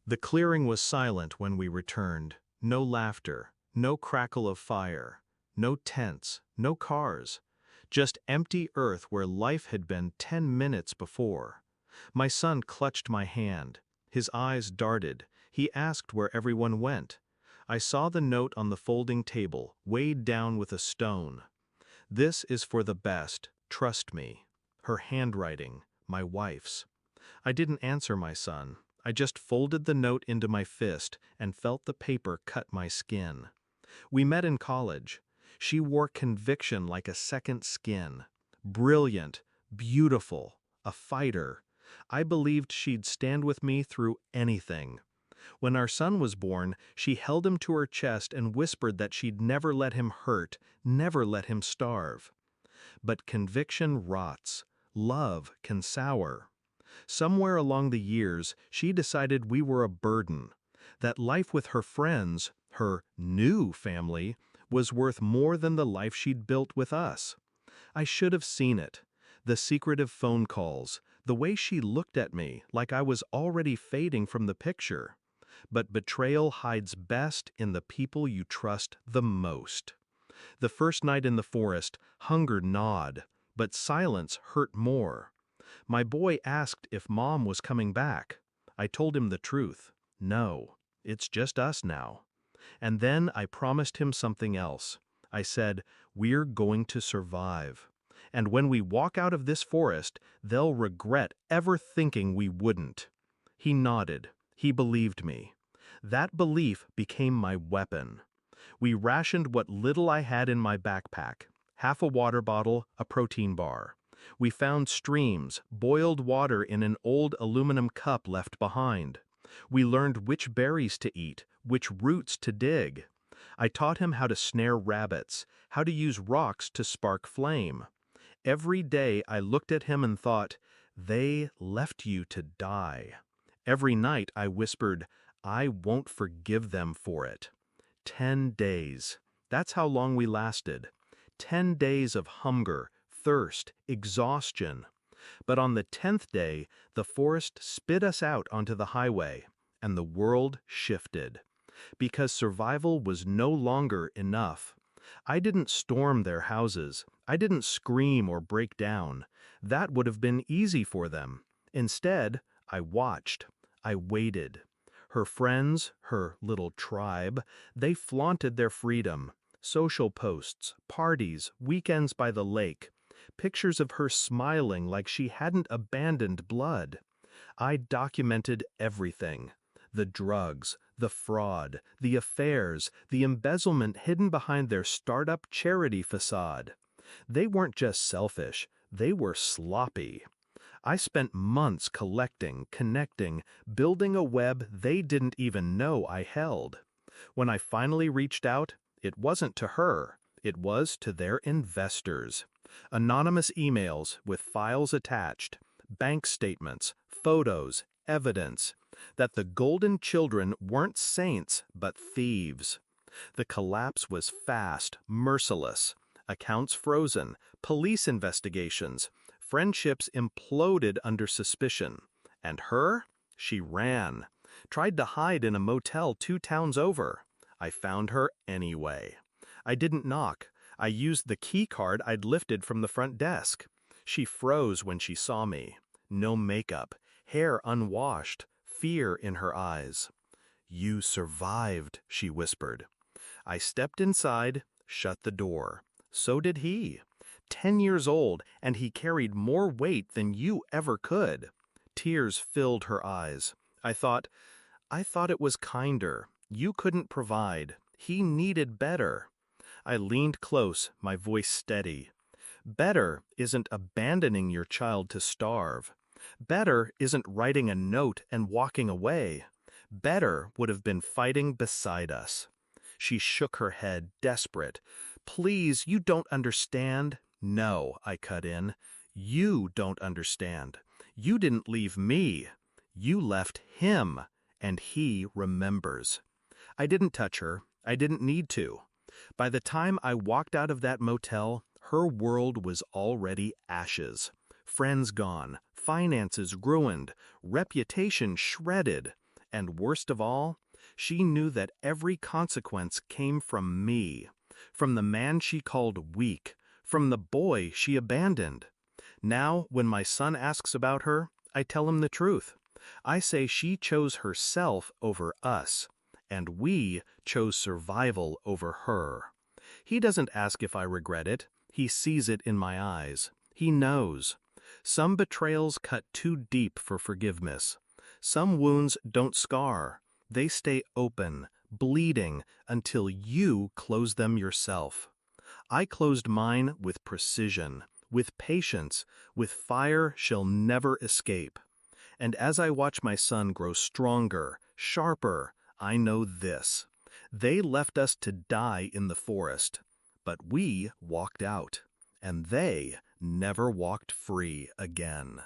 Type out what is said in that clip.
The clearing was silent when we returned. No laughter, no crackle of fire, no tents, no cars. Just empty earth where life had been 10 minutes before. My son clutched my hand. His eyes darted. He asked where everyone went. I saw the note on the folding table, weighed down with a stone. This is for the best, trust me. Her handwriting, my wife's. I didn't answer my son. I just folded the note into my fist and felt the paper cut my skin. We met in college. She wore conviction like a second skin. Brilliant, beautiful, a fighter. I believed she'd stand with me through anything. When our son was born, she held him to her chest and whispered that she'd never let him hurt, never let him starve. But conviction rots. Love can sour. Somewhere along the years, she decided we were a burden, that life with her friends, her new family, was worth more than the life she'd built with us. I should have seen it. The secretive phone calls, the way she looked at me like I was already fading from the picture. But betrayal hides best in the people you trust the most. The first night in the forest, hunger gnawed, but silence hurt more. My boy asked if Mom was coming back. I told him the truth. No, it's just us now. And then I promised him something else. I said, we're going to survive. And when we walk out of this forest, they'll regret ever thinking we wouldn't. He nodded. He believed me. That belief became my weapon. We rationed what little I had in my backpack, half a water bottle, a protein bar. We found streams, boiled water in an old aluminum cup left behind. We learned which berries to eat, which roots to dig. I taught him how to snare rabbits, how to use rocks to spark flame. Every day I looked at him and thought, they left you to die. Every night I whispered, I won't forgive them for it. 10 days. That's how long we lasted. 10 days of hunger, thirst, exhaustion. But on the 10th day, the forest spit us out onto the highway, and the world shifted. Because survival was no longer enough. I didn't storm their houses. I didn't scream or break down. That would have been easy for them. Instead, I watched. I waited. Her friends, her little tribe, they flaunted their freedom. Social posts, parties, weekends by the lake. Pictures of her smiling like she hadn't abandoned blood. I documented everything. The drugs, the fraud, the affairs, the embezzlement hidden behind their startup charity facade. They weren't just selfish, they were sloppy. I spent months collecting, connecting, building a web they didn't even know I held. When I finally reached out, it wasn't to her, it was to their investors. Anonymous emails with files attached, bank statements, photos, evidence that the golden children weren't saints but thieves. The collapse was fast, merciless. Accounts frozen, police investigations, friendships imploded under suspicion. And her? She ran. Tried to hide in a motel 2 towns over. I found her anyway. I didn't knock. I used the key card I'd lifted from the front desk. She froze when she saw me. No makeup, hair unwashed, fear in her eyes. You survived, she whispered. I stepped inside, shut the door. So did he. 10 years old, and he carried more weight than you ever could. Tears filled her eyes. I thought it was kinder. You couldn't provide. He needed better. I leaned close, my voice steady. Better isn't abandoning your child to starve. Better isn't writing a note and walking away. Better would have been fighting beside us. She shook her head, desperate. Please, you don't understand. No, I cut in. You don't understand. You didn't leave me. You left him, and he remembers. I didn't touch her. I didn't need to. By the time I walked out of that motel, her world was already ashes. Friends gone, finances ruined, reputation shredded, And worst of all, she knew that every consequence came from me, from the man she called weak, from the boy she abandoned. Now, when my son asks about her, I tell him the truth. I say she chose herself over us, and we chose survival over her. He doesn't ask if I regret it. He sees it in my eyes. He knows. Some betrayals cut too deep for forgiveness. Some wounds don't scar. They stay open, bleeding, until you close them yourself. I closed mine with precision, with patience, with fire she'll never escape. And as I watch my son grow stronger, sharper, I know this. They left us to die in the forest, but we walked out, and they never walked free again.